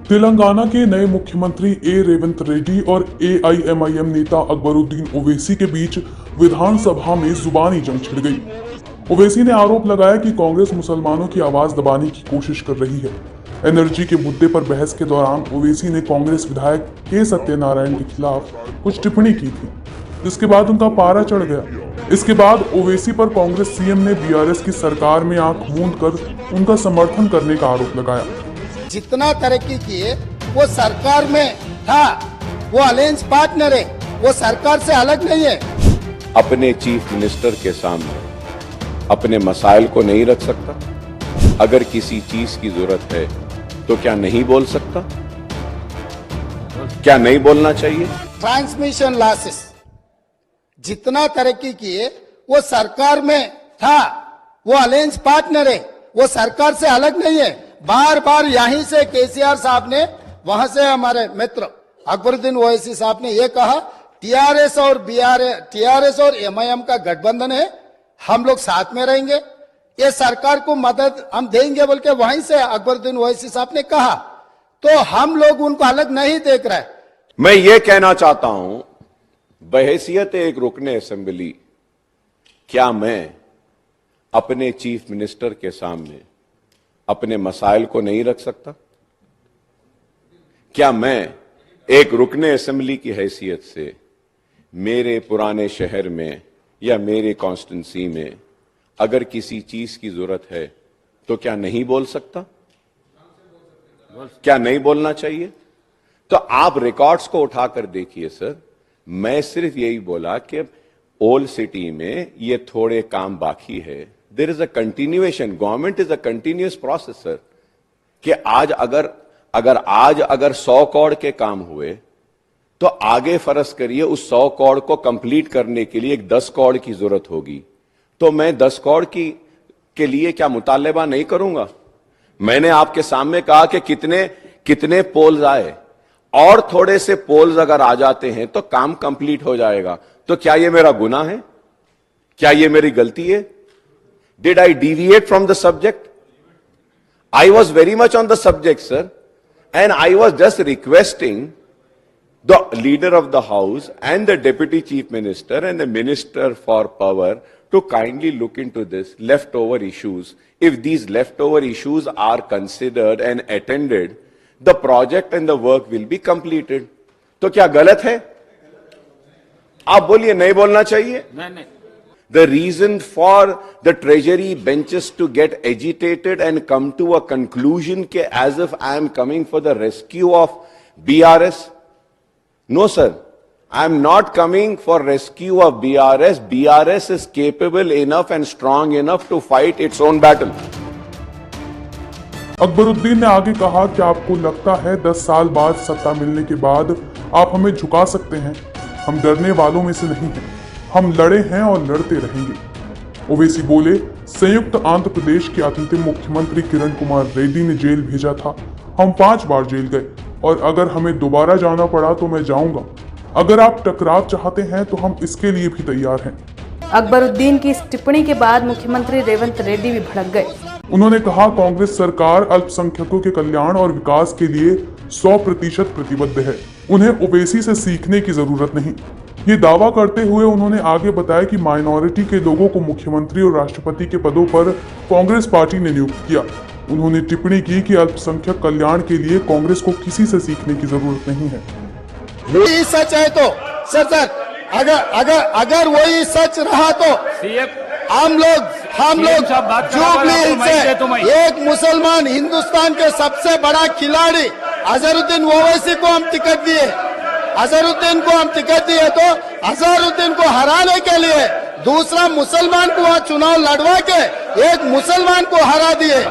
तेलंगाना के नए मुख्यमंत्री रेवंत रेड्डी और AIMIM नेता अकबरुद्दीन ओवैसी के बीच विधानसभा में जुबानी जंग छिड़ गई। ओवैसी ने आरोप लगाया कि कांग्रेस मुसलमानों की आवाज दबाने की कोशिश कर रही है। एनर्जी के मुद्दे पर बहस के दौरान ओवैसी ने कांग्रेस विधायक के सत्यनारायण के खिलाफ कुछ टिप्पणी की थी, जिसके बाद उनका पारा चढ़ गया। इसके बाद ओवैसी पर कांग्रेस सीएम ने BRS की सरकार में आंख मूंद कर उनका समर्थन करने का आरोप लगाया। जितना तरक्की किए वो सरकार में था, वो अलायंस पार्टनर है, वो सरकार से अलग नहीं है। अपने चीफ मिनिस्टर के सामने अपने मसाइल को नहीं रख सकता? अगर किसी चीज की जरूरत है तो क्या नहीं बोल सकता? क्या नहीं बोलना चाहिए? ट्रांसमिशन लॉसेस जितना तरक्की किए वो सरकार में था, वो अलायंस पार्टनर है, वो सरकार से अलग नहीं है। बार बार यहीं से KCR साहब ने, वहां से हमारे मित्र अकबरुद्दीन ओवैसी साहब ने ये कहा TRS और MIM का गठबंधन है, हम लोग साथ में रहेंगे, ये सरकार को मदद हम देंगे बोल के वहीं से अकबरुद्दीन ओवैसी साहब ने कहा। तो हम लोग उनको अलग नहीं देख रहे। मैं ये कहना चाहता हूं, बहैसियत एक रुकने असेंबली, क्या मैं अपने चीफ मिनिस्टर के सामने अपने मसाइल को नहीं रख सकता? क्या मैं एक रुकने असेंबली की हैसियत से मेरे पुराने शहर में या मेरे कॉन्स्टिट्यूंसी में अगर किसी चीज की जरूरत है तो क्या नहीं बोल सकता? क्या नहीं बोलना चाहिए? तो आप रिकॉर्ड्स को उठाकर देखिए सर। मैं सिर्फ यही बोला कि ओल्ड सिटी में ये थोड़े काम बाकी है। There is a continuation, government is a continuous process sir. कि आज अगर 100 करोड़ के काम हुए तो आगे फर्ज करिए उस 100 करोड़ को कंप्लीट करने के लिए एक 10 करोड़ की जरूरत होगी, तो मैं 10 करोड़ के लिए क्या मुतालबा नहीं करूंगा? मैंने आपके सामने कहा कि कितने पोल्स आए, और थोड़े से पोल्स अगर आ जाते हैं तो काम कंप्लीट हो जाएगा। तो क्या यह मेरा गुनाह है? क्या यह मेरी गलती है? Did I deviate from the subject? I was very much on the subject sir, and I was just requesting the leader of the house and the deputy chief minister and the minister for power to kindly look into this leftover issues. If these leftover issues are considered and attended, the project and the work will be completed. तो क्या गलत है? आप बोलिए नहीं बोलना चाहिए? नहीं। The reason for the treasury benches to get agitated and come to a conclusion as if I am coming for the rescue of BRS. No, sir. I am not coming for rescue of BRS. BRS is capable enough and strong enough to fight its own battle. Akbaruddin ने आगे कहा कि आपको लगता है 10 साल बाद सत्ता मिलने के बाद आप हमें झुका सकते हैं? हम डरने वालों में से नहीं हैं। हम लड़े हैं और लड़ते रहेंगे। ओवैसी बोले, संयुक्त आंध्र प्रदेश के अंतिम मुख्यमंत्री किरण कुमार रेड्डी ने जेल भेजा था। हम 5 बार जेल गए और अगर हमें दोबारा जाना पड़ा तो मैं जाऊंगा। अगर आप टकराव चाहते हैं तो हम इसके लिए भी तैयार हैं। अकबरुद्दीन की इस टिप्पणी के बाद मुख्यमंत्री रेवंत रेड्डी भी भड़क गए। उन्होंने कहा, कांग्रेस सरकार अल्पसंख्यकों के कल्याण और विकास के लिए 100% प्रतिबद्ध है। उन्हें ओवैसी से सीखने की जरूरत नहीं। ये दावा करते हुए उन्होंने आगे बताया कि माइनॉरिटी के लोगों को मुख्यमंत्री और राष्ट्रपति के पदों पर कांग्रेस पार्टी ने नियुक्त किया। उन्होंने टिप्पणी की कि अल्पसंख्यक कल्याण के लिए कांग्रेस को किसी से सीखने की जरूरत नहीं है। वही सच है तो सर अगर वही सच रहा तो हम लोग जुबली हिल्स से एक मुसलमान हिंदुस्तान के सबसे बड़ा खिलाड़ी अजहरुद्दीन ओवैसी को हम टिकट दिए। अजहरुद्दीन को हम टिकट दिए तो अजहरुद्दीन को हराने के लिए दूसरा मुसलमान को वहाँ चुनाव लड़वा के एक मुसलमान को हरा दिए।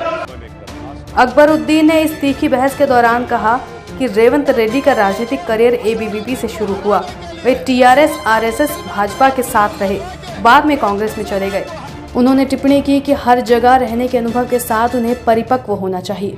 अकबरुद्दीन ने इस तीखी बहस के दौरान कहा कि रेवंत रेड्डी का राजनीतिक करियर ABVP से शुरू हुआ। वे TRS RSS भाजपा के साथ रहे, बाद में कांग्रेस में चले गए। उन्होंने टिप्पणी की कि हर जगह रहने के अनुभव के साथ उन्हें परिपक्व होना चाहिए।